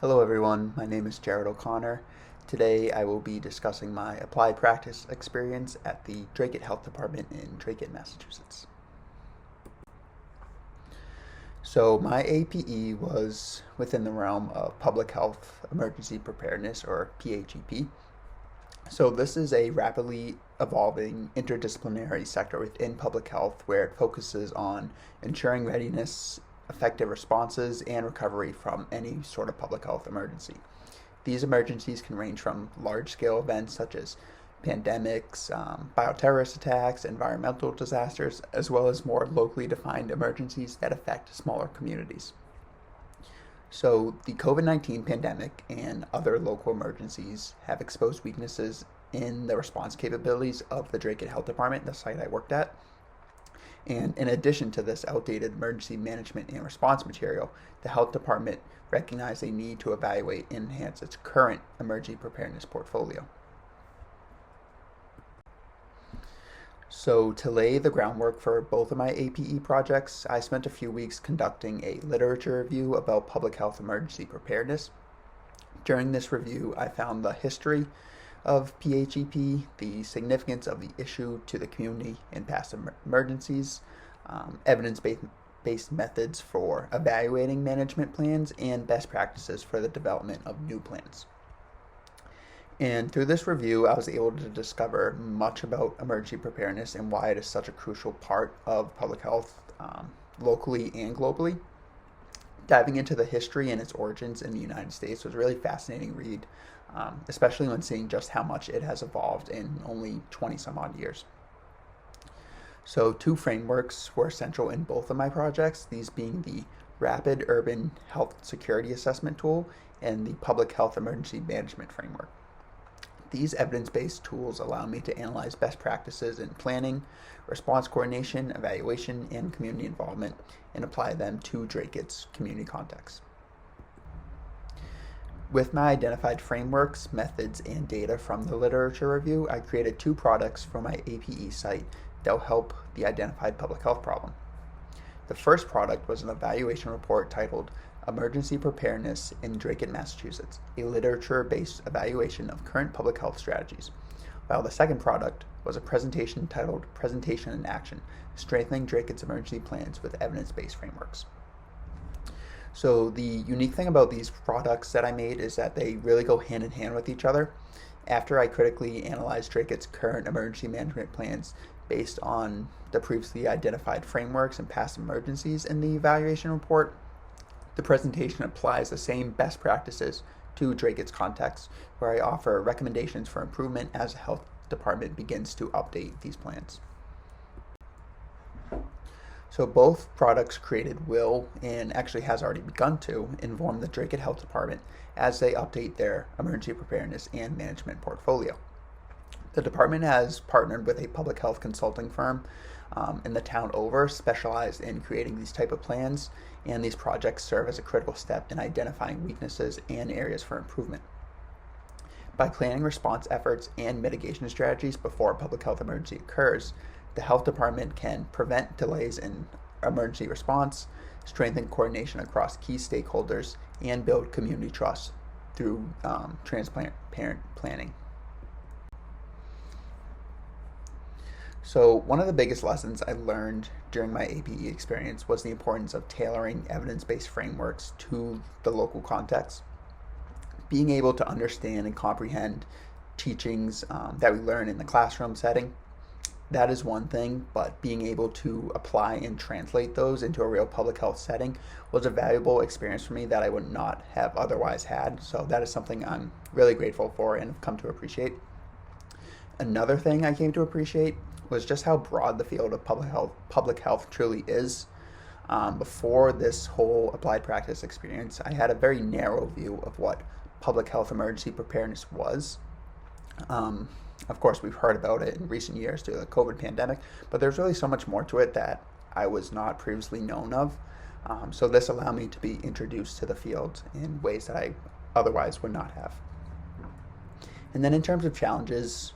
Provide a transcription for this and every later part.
Hello everyone, my name is Jared O'Connor. Today I will be discussing my applied practice experience at the Dracut Health Department in Dracut, Massachusetts. So my APE was within the realm of public health emergency preparedness, or PHEP. So this is a rapidly evolving interdisciplinary sector within public health where it focuses on ensuring readiness, effective responses, and recovery from any sort of public health emergency. These emergencies can range from large-scale events such as pandemics, bioterrorist attacks, environmental disasters, as well as more locally defined emergencies that affect smaller communities. So, the COVID-19 pandemic and other local emergencies have exposed weaknesses in the response capabilities of the Dracut Health Department, the site I worked at. And in addition to this outdated emergency management and response material, the health department recognized a need to evaluate and enhance its current emergency preparedness portfolio. So, to lay the groundwork for both of my APE projects, I spent a few weeks conducting a literature review about public health emergency preparedness. During this review, I found the history of PHEP, the significance of the issue to the community in past emergencies, evidence-based methods for evaluating management plans, and best practices for the development of new plans. And through this review, I was able to discover much about emergency preparedness and why it is such a crucial part of public health, locally and globally. Diving into the history and its origins in the United States was a really fascinating read, especially when seeing just how much it has evolved in only 20 some odd years. So, two frameworks were essential in both of my projects, these being the Rapid Urban Health Security Assessment Tool and the Public Health Emergency Management Framework. These evidence-based tools allow me to analyze best practices in planning, response coordination, evaluation, and community involvement, and apply them to Dracut's community context. With my identified frameworks, methods, and data from the literature review, I created two products for my APE site that will help the identified public health problem. The first product was an evaluation report titled Emergency Preparedness in Dracut, Massachusetts, a literature-based evaluation of current public health strategies, while the second product was a presentation titled Presentation in Action, Strengthening Dracut's Emergency Plans with Evidence-Based Frameworks. So the unique thing about these products that I made is that they really go hand in hand with each other. After I critically analyzed Dracut's current emergency management plans based on the previously identified frameworks and past emergencies in the evaluation report, the presentation applies the same best practices to Dracut's context, where I offer recommendations for improvement as the health department begins to update these plans. So both products created will, and actually has already begun to, inform the Dracut Health Department as they update their emergency preparedness and management portfolio. The department has partnered with a public health consulting firm in the town over, specialized in creating these type of plans, and these projects serve as a critical step in identifying weaknesses and areas for improvement. By planning response efforts and mitigation strategies before a public health emergency occurs, the health department can prevent delays in emergency response, strengthen coordination across key stakeholders, and build community trust through transparent planning. So one of the biggest lessons I learned during my APE experience was the importance of tailoring evidence-based frameworks to the local context. Being able to understand and comprehend teachings that we learn in the classroom setting, that is one thing, but being able to apply and translate those into a real public health setting was a valuable experience for me that I would not have otherwise had. So that is something I'm really grateful for and have come to appreciate. Another thing I came to appreciate was just how broad the field of public health truly is. Before this whole applied practice experience, I had a very narrow view of what public health emergency preparedness was. Of course, we've heard about it in recent years due to the COVID pandemic, but there's really so much more to it that I was not previously known of. So this allowed me to be introduced to the field in ways that I otherwise would not have. And then in terms of challenges,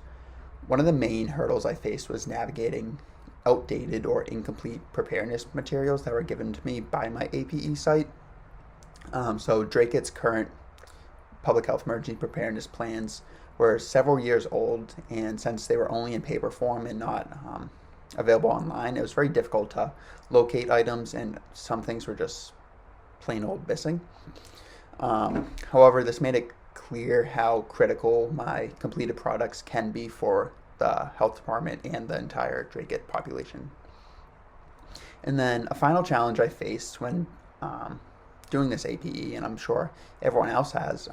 one of the main hurdles I faced was navigating outdated or incomplete preparedness materials that were given to me by my APE site. So Dracut's current public health emergency preparedness plans were several years old, and since they were only in paper form and not available online, it was very difficult to locate items, and some things were just plain old missing. However, this made it clear how critical my completed products can be for the health department and the entire Dracut population. And then a final challenge I faced when doing this APE, and I'm sure everyone else has,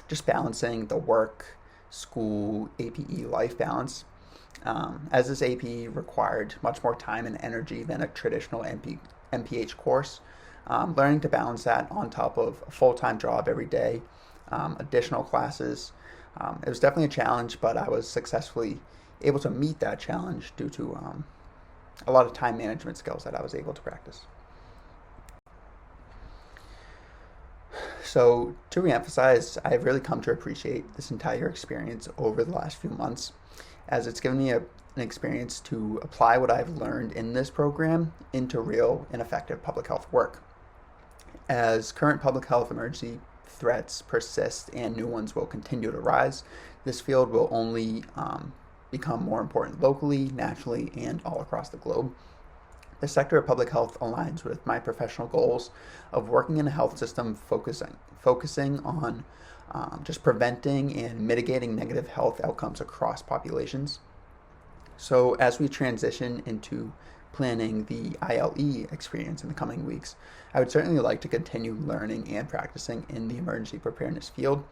just balancing the work, school, APE life balance. As this APE required much more time and energy than a traditional MPH course, learning to balance that on top of a full-time job every day, additional classes, it was definitely a challenge, but I was successfully able to meet that challenge due to a lot of time management skills that I was able to practice. So to reemphasize, I've really come to appreciate this entire experience over the last few months, as it's given me an experience to apply what I've learned in this program into real and effective public health work. As current public health emergency threats persist and new ones will continue to rise, this field will only become more important locally, nationally, and all across the globe. The sector of public health aligns with my professional goals of working in a health system focusing on just preventing and mitigating negative health outcomes across populations. So as we transition into planning the ILE experience in the coming weeks, I would certainly like to continue learning and practicing in the emergency preparedness field.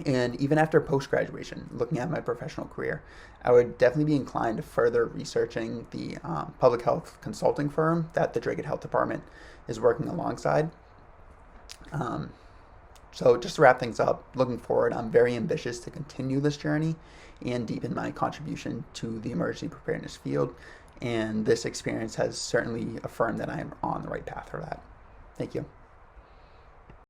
And even after post-graduation, looking at my professional career, I would definitely be inclined to further researching the public health consulting firm that the Dracut Health Department is working alongside. So just to wrap things up, looking forward, I'm very ambitious to continue this journey and deepen my contribution to the emergency preparedness field. And this experience has certainly affirmed that I am on the right path for that. Thank you.